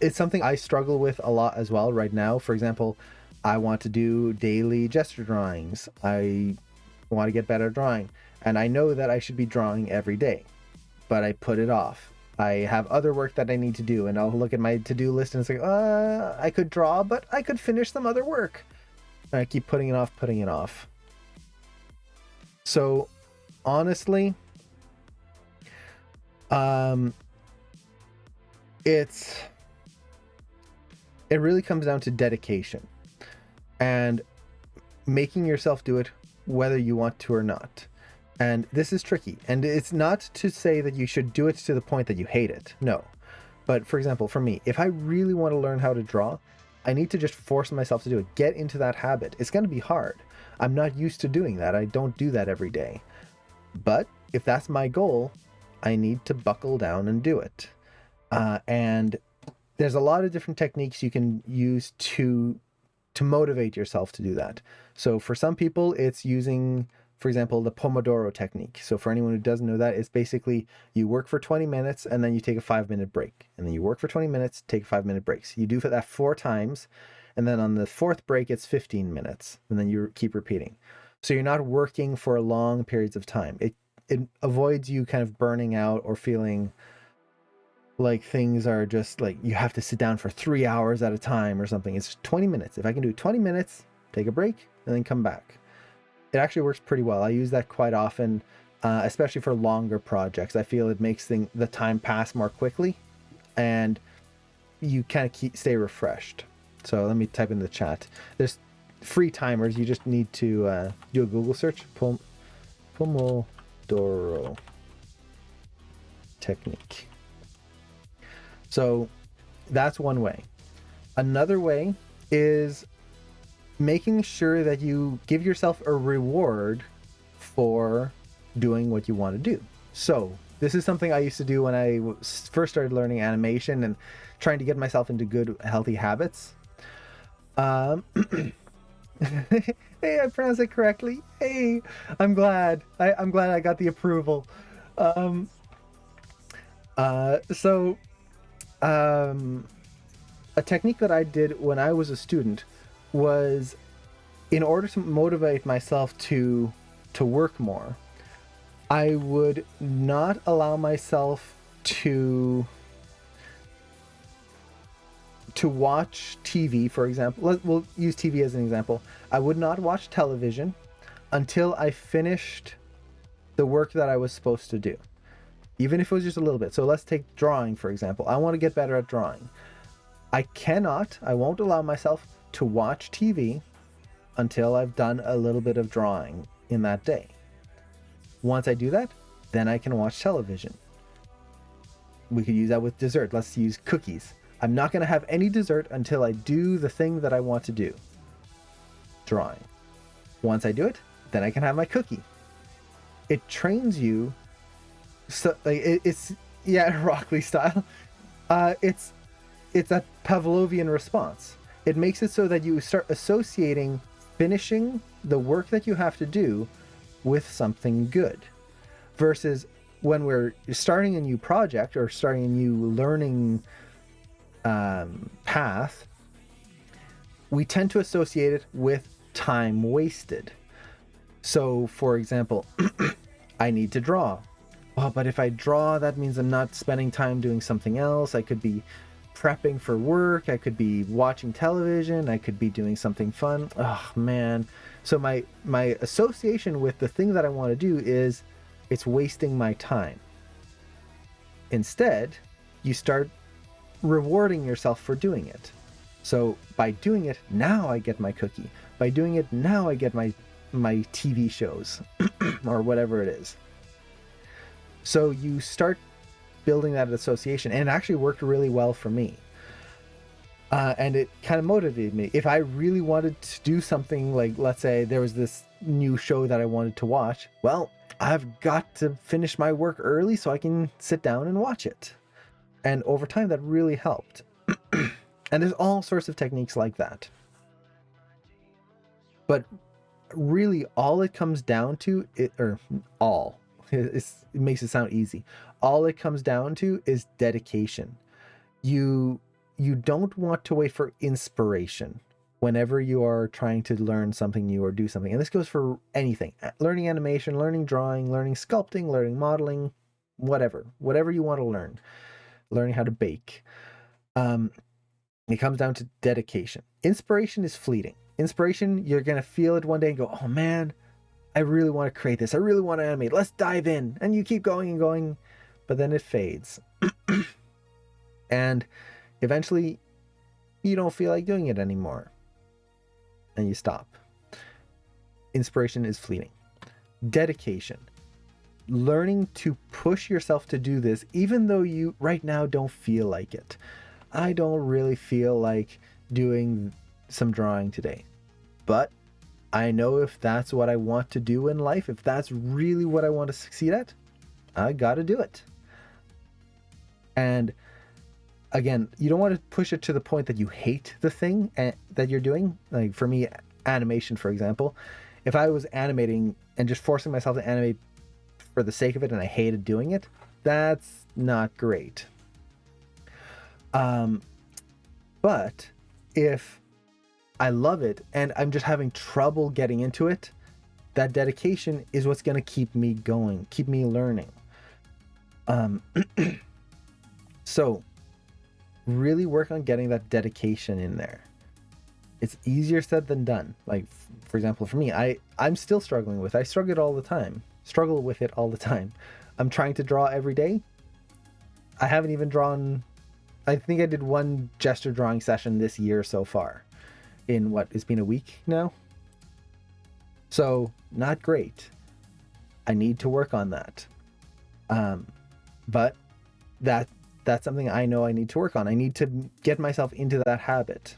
it's something I struggle with a lot as well right now. For example, I want to do daily gesture drawings. I want to get better at drawing, and I know that I should be drawing every day, but I put it off. I have other work that I need to do, and I'll look at my to-do list and say, I could draw, but I could finish some other work. And I keep putting it off, putting it off. So honestly, it really comes down to dedication and making yourself do it whether you want to or not. And this is tricky. And it's not to say that you should do it to the point that you hate it. No. But for example, for me, if I really want to learn how to draw, I need to just force myself to do it. Get into that habit. It's going to be hard. I'm not used to doing that. I don't do that every day. But if that's my goal, I need to buckle down and do it. And there's a lot of different techniques you can use to motivate yourself to do that. So for some people, it's using, for example, the Pomodoro technique. So for anyone who doesn't know that, it's basically you work for 20 minutes and then you take a 5-minute break. And then you work for 20 minutes, take 5-minute breaks. You do that 4 times. And then on the 4th break, it's 15 minutes. And then you keep repeating. So you're not working for long periods of time. It avoids you kind of burning out or feeling like things are just like you have to sit down for 3 hours at a time or something. It's 20 minutes. If I can do 20 minutes, take a break and then come back. It actually works pretty well. I use that quite often, especially for longer projects. I feel it makes the time pass more quickly and you kind of stay refreshed. So let me type in the chat. There's free timers. You just need to do a Google search. Pomodoro technique. So that's one way. Another way is making sure that you give yourself a reward for doing what you want to do. So this is something I used to do when I first started learning animation and trying to get myself into good, healthy habits. Hey, I pronounced it correctly. Hey, I'm glad. I'm glad I got the approval. A technique that I did when I was a student was, in order to motivate myself to work more, I would not allow myself to watch TV, for example. We'll use TV as an example. I would not watch television until I finished the work that I was supposed to do, even if it was just a little bit. So let's take drawing, for example. I want to get better at drawing. I won't allow myself to watch TV until I've done a little bit of drawing in that day. Once I do that, then I can watch television. We could use that with dessert. Let's use cookies. I'm not going to have any dessert until I do the thing that I want to do. Drawing. Once I do it, then I can have my cookie. It trains you. So it's Rock Lee style. It's a Pavlovian response. It makes it so that you start associating finishing the work that you have to do with something good, versus when we're starting a new project or starting a new learning path, we tend to associate it with time wasted. So for example, I need to draw. Oh, but if I draw, that means I'm not spending time doing something else. I could be prepping for work. I could be watching television. I could be doing something fun. Oh man. So my association with the thing that I want to do is it's wasting my time. Instead, you start rewarding yourself for doing it. So by doing it, now I get my cookie. By doing it, now I get my TV shows or whatever it is. So you start building that association, and it actually worked really well for me. And it kind of motivated me. If I really wanted to do something, like let's say there was this new show that I wanted to watch, well, I've got to finish my work early so I can sit down and watch it. And over time, that really helped. And there's all sorts of techniques like that. But really, all it comes down to, it makes it sound easy. All it comes down to is dedication. You you don't want to wait for inspiration whenever you are trying to learn something new or do something. And this goes for anything: learning animation, learning drawing, learning sculpting, learning modeling, whatever you want to learn, learning how to bake. It comes down to dedication. Inspiration is fleeting. Inspiration, you're going to feel it one day and go, oh man, I really want to create this. I really want to animate. Let's dive in. And you keep going and going, but then it fades. And eventually you don't feel like doing it anymore. And you stop. Inspiration is fleeting. Dedication. Learning to push yourself to do this, even though you right now don't feel like it. I don't really feel like doing some drawing today, but I know if that's what I want to do in life, if that's really what I want to succeed at, I got to do it. And again, you don't want to push it to the point that you hate the thing that you're doing. Like for me, animation, for example, if I was animating and just forcing myself to animate for the sake of it and I hated doing it, that's not great. But if I love it and I'm just having trouble getting into it, that dedication is what's going to keep me going, keep me learning. So really work on getting that dedication in there. It's easier said than done. Like, for example, for me, I'm still struggling with it. I struggle with it all the time. I'm trying to draw every day. I haven't even drawn, I think I did one gesture drawing session this year so far in it's been a week now. So not great. I need to work on that. But that's something I know I need to work on. I need to get myself into that habit.